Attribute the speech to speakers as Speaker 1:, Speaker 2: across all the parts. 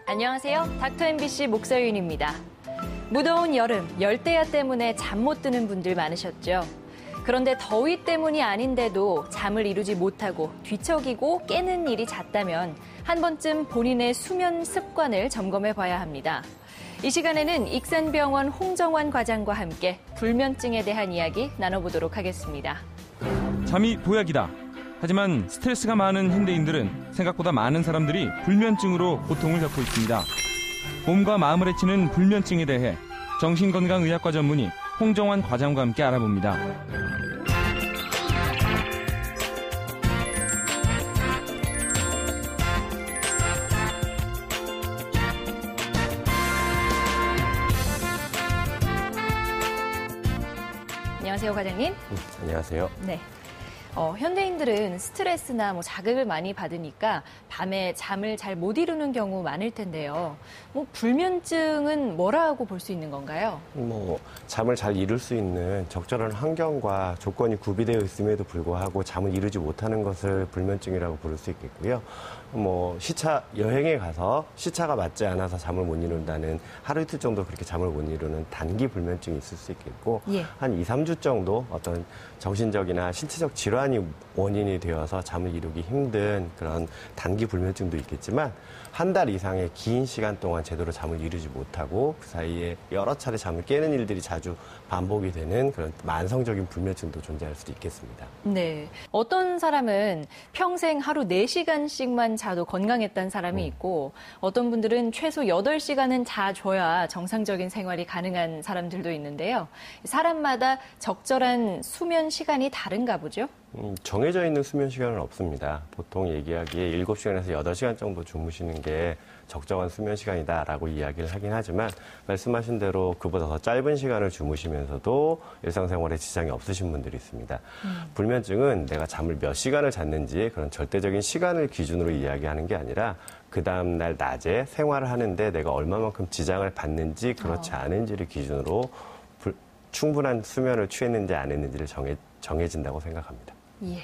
Speaker 1: 안녕하세요. 닥터 MBC 목서윤입니다. 무더운 여름, 열대야 때문에 잠 못 드는 분들 많으셨죠? 그런데 더위 때문이 아닌데도 잠을 이루지 못하고 뒤척이고 깨는 일이 잦다면 한 번쯤 본인의 수면 습관을 점검해 봐야 합니다. 이 시간에는 익산병원 홍정환 과장과 함께 불면증에 대한 이야기 나눠보도록 하겠습니다.
Speaker 2: 잠이 보약이다. 하지만 스트레스가 많은 현대인들은 생각보다 많은 사람들이 불면증으로 고통을 겪고 있습니다. 몸과 마음을 해치는 불면증에 대해 정신건강의학과 전문의 홍정환 과장과 함께 알아봅니다.
Speaker 1: 안녕하세요, 과장님.
Speaker 3: 안녕하세요.
Speaker 1: 네. 현대인들은 스트레스나 자극을 많이 받으니까 밤에 잠을 잘 못 이루는 경우 많을 텐데요. 불면증은 뭐라고 볼 수 있는 건가요?
Speaker 3: 잠을 잘 이룰 수 있는 적절한 환경과 조건이 구비되어 있음에도 불구하고 잠을 이루지 못하는 것을 불면증이라고 부를 수 있겠고요. 여행에 가서 시차가 맞지 않아서 잠을 못 이룬다는 하루 이틀 정도 그렇게 잠을 못 이루는 단기 불면증이 있을 수 있겠고,
Speaker 1: 예.
Speaker 3: 한 2, 3주 정도 어떤 정신적이나 신체적 질환이 원인이 되어서 잠을 이루기 힘든 그런 단기 불면증도 있겠지만, 한 달 이상의 긴 시간 동안 제대로 잠을 이루지 못하고 그 사이에 여러 차례 잠을 깨는 일들이 자주 반복이 되는 그런 만성적인 불면증도 존재할 수도 있겠습니다.
Speaker 1: 네. 어떤 사람은 평생 하루 4시간씩만 자도 건강했다는 사람이 있고, 어떤 분들은 최소 8시간은 자줘야 정상적인 생활이 가능한 사람들도 있는데요. 사람마다 적절한 수면 시간이 다른가 보죠?
Speaker 3: 정해져 있는 수면 시간은 없습니다. 보통 얘기하기에 7시간에서 8시간 정도 주무시는 게 적정한 수면 시간이다라고 이야기를 하긴 하지만, 말씀하신 대로 그보다 더 짧은 시간을 주무시면서도 일상생활에 지장이 없으신 분들이 있습니다. 불면증은 내가 잠을 몇 시간을 잤는지 그런 절대적인 시간을 기준으로 이야기하는 게 아니라 그 다음날 낮에 생활을 하는데 내가 얼마만큼 지장을 받는지 그렇지 않은지를 기준으로 충분한 수면을 취했는지 안 했는지를 정해진다고 생각합니다.
Speaker 1: 예.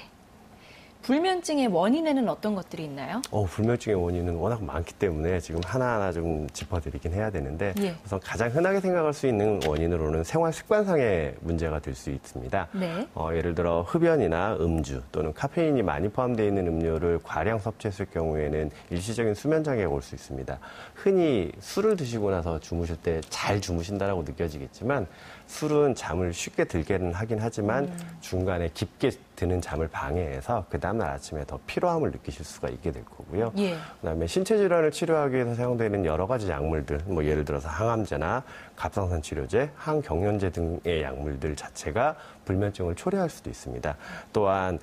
Speaker 1: 불면증의 원인에는 어떤 것들이 있나요?
Speaker 3: 불면증의 원인은 워낙 많기 때문에 지금 하나하나 좀 짚어드리긴 해야 되는데,
Speaker 1: 예.
Speaker 3: 우선 가장 흔하게 생각할 수 있는 원인으로는 생활 습관상의 문제가 될 수 있습니다.
Speaker 1: 네.
Speaker 3: 예를 들어 흡연이나 음주 또는 카페인이 많이 포함되어 있는 음료를 과량 섭취했을 경우에는 일시적인 수면 장애가 올 수 있습니다. 흔히 술을 드시고 나서 주무실 때 잘 주무신다라고 느껴지겠지만, 술은 잠을 쉽게 들게는 하긴 하지만 중간에 깊게 드는 잠을 방해해서 그 다음날 아침에 더 피로함을 느끼실 수가 있게 될 거고요.
Speaker 1: 예.
Speaker 3: 그다음에 신체 질환을 치료하기 위해서 사용되는 여러 가지 약물들, 예를 들어서 항암제나 갑상선 치료제, 항경련제 등의 약물들 자체가 불면증을 초래할 수도 있습니다. 또한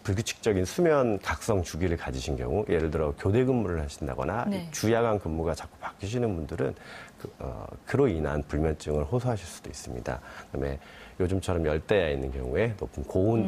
Speaker 3: 불규칙적인 수면 각성 주기를 가지신 경우, 예를 들어 교대 근무를 하신다거나
Speaker 1: 네. 주야간
Speaker 3: 근무가 자꾸 바뀌시는 분들은 그로 인한 불면증을 호소하실 수도 있습니다. 그다음에 요즘처럼 열대야 있는 경우에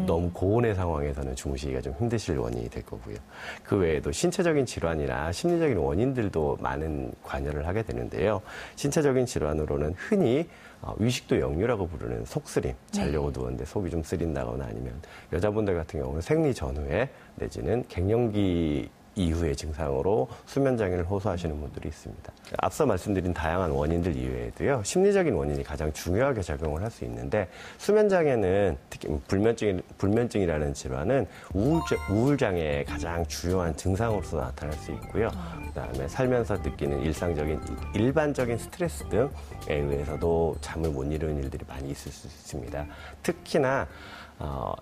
Speaker 3: 너무 고온의 상황에서는 주무시기가 좀 힘드실 원인이 될 거고요. 그 외에도 신체적인 질환이나 심리적인 원인들도 많은 관여를 하게 되는데요. 신체적인 질환으로는 흔히 위식도 역류라고 부르는 속쓰림, 자려고 누웠는데 속이 좀 쓰린다거나, 아니면 여자분들 같은 경우는 생리 전후에 내지는 갱년기 이후의 증상으로 수면장애를 호소하시는 분들이 있습니다. 앞서 말씀드린 다양한 원인들 이외에도요, 심리적인 원인이 가장 중요하게 작용을 할 수 있는데, 수면장애는 특히 불면증이라는 질환은 우울장애의 가장 주요한 증상으로서 나타날 수 있고요. 그다음에 살면서 느끼는 일반적인 스트레스 등에 의해서도 잠을 못 이루는 일들이 많이 있을 수 있습니다. 특히나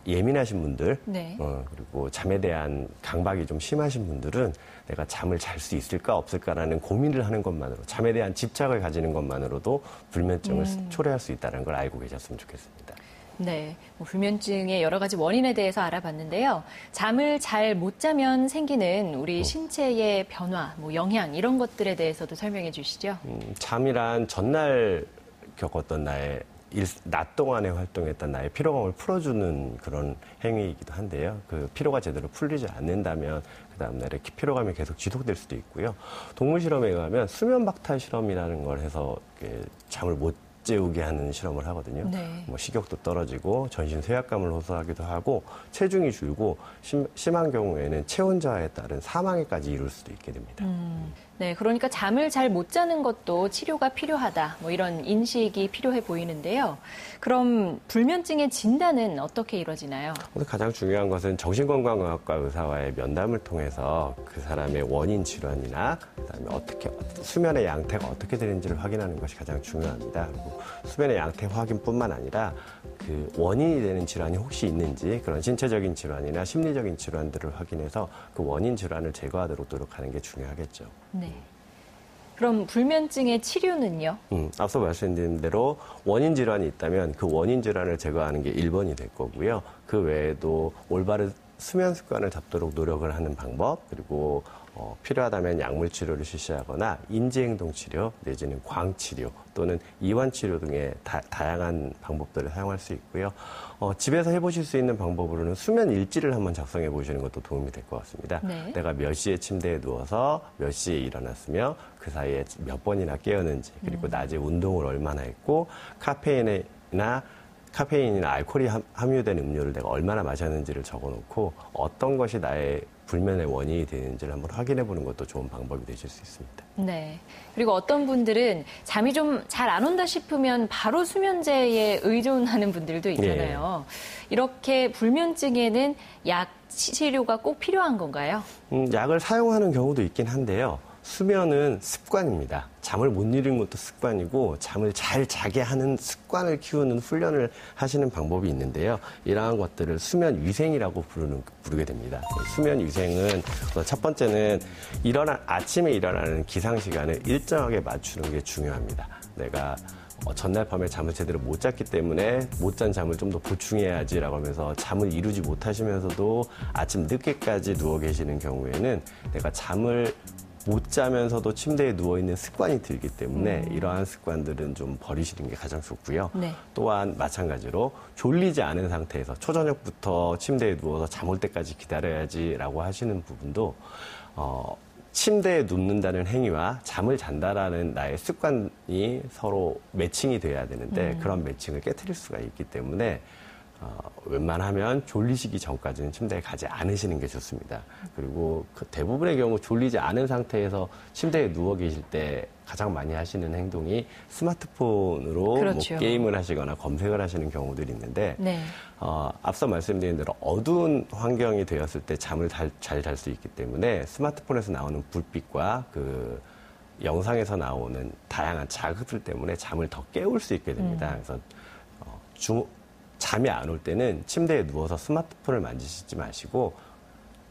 Speaker 3: 예민하신 분들,
Speaker 1: 네.
Speaker 3: 그리고 잠에 대한 강박이 좀 심하신 분들은 내가 잠을 잘 수 있을까 없을까라는 고민을 하는 것만으로, 잠에 대한 집착을 가지는 것만으로도 불면증을 초래할 수 있다는 걸 알고 계셨으면 좋겠습니다.
Speaker 1: 네, 불면증의 여러 가지 원인에 대해서 알아봤는데요. 잠을 잘 못 자면 생기는 우리 신체의 변화, 영향 이런 것들에 대해서도 설명해 주시죠.
Speaker 3: 잠이란 전날 겪었던 낮 동안에 활동했던 나의 피로감을 풀어주는 그런 행위이기도 한데요. 그 피로가 제대로 풀리지 않는다면 그 다음날에 피로감이 계속 지속될 수도 있고요. 동물 실험에 의하면 수면 박탈 실험이라는 걸 해서 잠을 못 재우게 하는 실험을 하거든요.
Speaker 1: 네.
Speaker 3: 뭐 식욕도 떨어지고 전신 쇠약감을 호소하기도 하고 체중이 줄고 심한 경우에는 체온 저하에 따른 사망에까지 이룰 수도 있게 됩니다.
Speaker 1: 네, 그러니까 잠을 잘 못 자는 것도 치료가 필요하다. 뭐 이런 인식이 필요해 보이는데요. 그럼 불면증의 진단은 어떻게 이루어지나요?
Speaker 3: 오늘 가장 중요한 것은 정신건강의학과 의사와의 면담을 통해서 그 사람의 원인 질환이나 그다음에 어떻게 수면의 양태가 어떻게 되는지를 확인하는 것이 가장 중요합니다. 그리고 수면의 양태 확인뿐만 아니라 그 원인이 되는 질환이 혹시 있는지 그런 신체적인 질환이나 심리적인 질환들을 확인해서 그 원인 질환을 제거하도록 노력하는 게 중요하겠죠.
Speaker 1: 네. 그럼 불면증의 치료는요?
Speaker 3: 앞서 말씀드린 대로 원인 질환이 있다면 그 원인 질환을 제거하는 게 1번이 될 거고요. 그 외에도 올바른 수면 습관을 잡도록 노력을 하는 방법, 그리고 필요하다면 약물 치료를 실시하거나 인지행동 치료 내지는 광치료 또는 이완치료 등의 다양한 방법들을 사용할 수 있고요. 집에서 해보실 수 있는 방법으로는 수면 일지를 한번 작성해 보시는 것도 도움이 될 것 같습니다.
Speaker 1: 네.
Speaker 3: 내가 몇 시에 침대에 누워서 몇 시에 일어났으며 그 사이에 몇 번이나 깨었는지, 그리고 낮에 운동을 얼마나 했고 카페인이나 알코올이 함유된 음료를 내가 얼마나 마셨는지를 적어놓고 어떤 것이 나의 불면의 원인이 되는지를 한번 확인해 보는 것도 좋은 방법이 되실 수 있습니다.
Speaker 1: 네. 그리고 어떤 분들은 잠이 좀 잘 안 온다 싶으면 바로 수면제에 의존하는 분들도 있잖아요. 이렇게 불면증에는 약 치료가 꼭 필요한 건가요?
Speaker 3: 약을 사용하는 경우도 있긴 한데요. 수면은 습관입니다. 잠을 못 이루는 것도 습관이고 잠을 잘 자게 하는 습관을 키우는 훈련을 하시는 방법이 있는데요. 이러한 것들을 수면 위생이라고 부르게 됩니다. 수면 위생은 첫 번째는 아침에 일어나는 기상 시간을 일정하게 맞추는 게 중요합니다. 내가 전날 밤에 잠을 제대로 못 잤기 때문에 못 잔 잠을 좀 더 보충해야지라고 하면서 잠을 이루지 못하시면서도 아침 늦게까지 누워 계시는 경우에는 내가 잠을 못 자면서도 침대에 누워있는 습관이 들기 때문에 이러한 습관들은 좀 버리시는 게 가장 좋고요.
Speaker 1: 네.
Speaker 3: 또한 마찬가지로 졸리지 않은 상태에서 초저녁부터 침대에 누워서 잠 올 때까지 기다려야지라고 하시는 부분도 침대에 눕는다는 행위와 잠을 잔다라는 나의 습관이 서로 매칭이 돼야 되는데 그런 매칭을 깨트릴 수가 있기 때문에 웬만하면 졸리시기 전까지는 침대에 가지 않으시는 게 좋습니다. 그리고 그 대부분의 경우 졸리지 않은 상태에서 침대에 누워 계실 때 가장 많이 하시는 행동이 스마트폰으로
Speaker 1: 그렇죠.
Speaker 3: 뭐 게임을 하시거나 검색을 하시는 경우들이 있는데
Speaker 1: 네.
Speaker 3: 앞서 말씀드린 대로 어두운 환경이 되었을 때 잠을 잘 잘 수 있기 때문에 스마트폰에서 나오는 불빛과 그 영상에서 나오는 다양한 자극들 때문에 잠을 더 깨울 수 있게 됩니다. 그래서 잠이 안 올 때는 침대에 누워서 스마트폰을 만지시지 마시고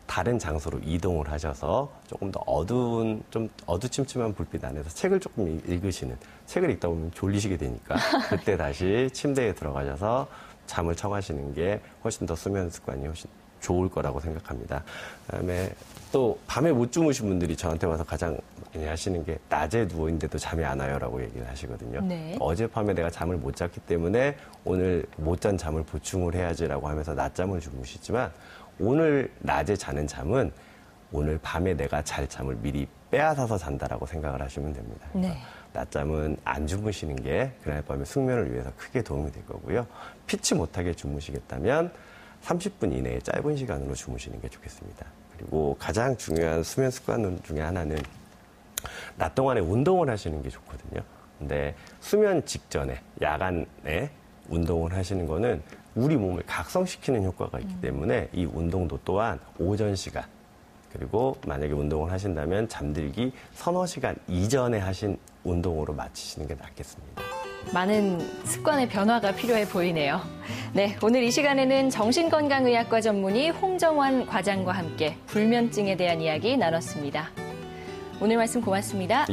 Speaker 3: 다른 장소로 이동을 하셔서 조금 더 좀 어두침침한 불빛 안에서 책을 조금 읽으시는, 책을 읽다 보면 졸리시게 되니까 그때 다시 침대에 들어가셔서 잠을 청하시는 게 훨씬 더 수면 습관이 훨씬 좋을 거라고 생각합니다. 그다음에 또 밤에 못 주무신 분들이 저한테 와서 가장 많이 하시는 게 낮에 누워있는데도 잠이 안 와요라고 얘기를 하시거든요.
Speaker 1: 네.
Speaker 3: 어젯밤에 내가 잠을 못 잤기 때문에 오늘 못 잔 잠을 보충을 해야지라고 하면서 낮잠을 주무시지만 오늘 낮에 자는 잠은 오늘 밤에 내가 잘 잠을 미리 빼앗아서 잔다라고 생각을 하시면 됩니다. 그래서
Speaker 1: 네.
Speaker 3: 낮잠은 안 주무시는 게 그날 밤에 숙면을 위해서 크게 도움이 될 거고요. 피치 못하게 주무시겠다면 30분 이내에 짧은 시간으로 주무시는 게 좋겠습니다. 그리고 가장 중요한 수면 습관 중에 하나는 낮 동안에 운동을 하시는 게 좋거든요. 근데 수면 직전에 야간에 운동을 하시는 거는 우리 몸을 각성시키는 효과가 있기 때문에 이 운동도 또한 오전 시간 그리고 만약에 운동을 하신다면 잠들기 서너 시간 이전에 하신 운동으로 마치시는 게 낫겠습니다.
Speaker 1: 많은 습관의 변화가 필요해 보이네요. 네, 오늘 이 시간에는 정신건강의학과 전문의 홍정환 과장과 함께 불면증에 대한 이야기 나눴습니다. 오늘 말씀 고맙습니다.